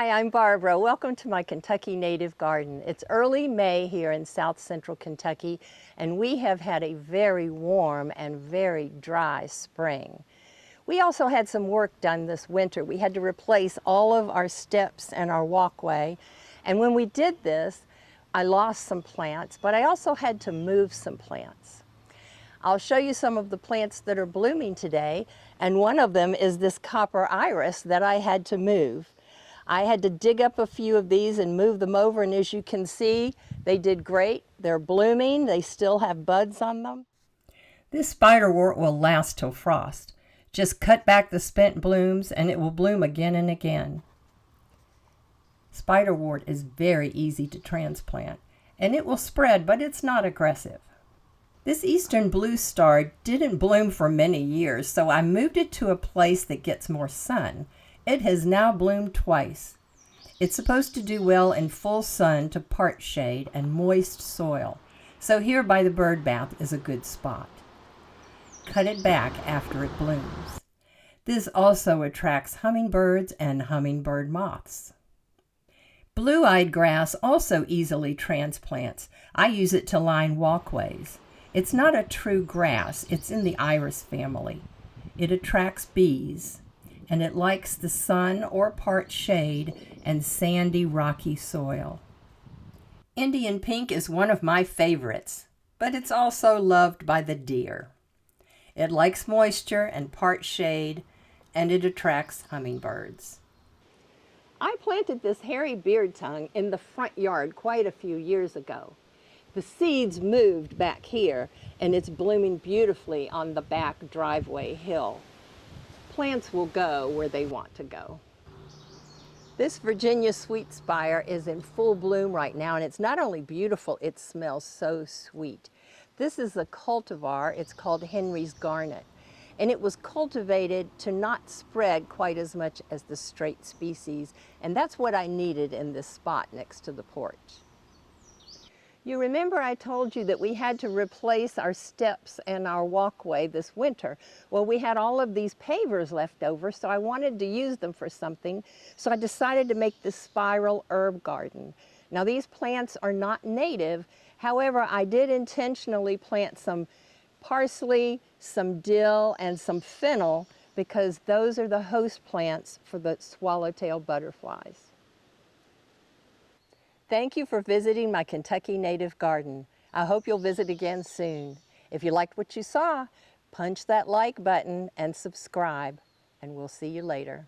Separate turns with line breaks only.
Hi, I'm Barbara. Welcome to my Kentucky native garden. It's early May here in South Central Kentucky, and we have had a very warm and very dry spring. We also had some work done this winter. We had to replace all of our steps and our walkway, and when we did this, I lost some plants, but I also had to move some plants. I'll show you some of the plants that are blooming today, and one of them is this copper iris that I had to move. I had to dig up a few of these and move them over, and as you can see, they did great. They're blooming. They still have buds on them. This spiderwort will last till frost. Just cut back the spent blooms and it will bloom again and again. Spiderwort is very easy to transplant, and it will spread, but it's not aggressive. This eastern blue star didn't bloom for many years, so I moved it to a place that gets more sun. It has now bloomed twice. It's supposed to do well in full sun to part shade and moist soil, so here by the bird bath is a good spot. Cut it back after it blooms. This also attracts hummingbirds and hummingbird moths. Blue-eyed grass also easily transplants. I use it to line walkways. It's not a true grass, it's in the iris family. It attracts bees, and it likes the sun or part shade and sandy, rocky soil. Indian pink is one of my favorites, but it's also loved by the deer. It likes moisture and part shade, and it attracts hummingbirds. I planted this hairy beard tongue in the front yard quite a few years ago. The seeds moved back here, and it's blooming beautifully on the back driveway hill. Plants will go where they want to go. This Virginia sweet spire is in full bloom right now, and it's not only beautiful, it smells so sweet. This is a cultivar. It's called Henry's Garnet, and it was cultivated to not spread quite as much as the straight species, and that's what I needed in this spot next to the porch. You remember I told you that we had to replace our steps and our walkway this winter. Well, we had all of these pavers left over, so I wanted to use them for something, so I decided to make this spiral herb garden. Now, these plants are not native. However, I did intentionally plant some parsley, some dill, and some fennel because those are the host plants for the swallowtail butterflies. Thank you for visiting my Kentucky native garden. I hope you'll visit again soon. If you liked what you saw, punch that like button and subscribe, and we'll see you later.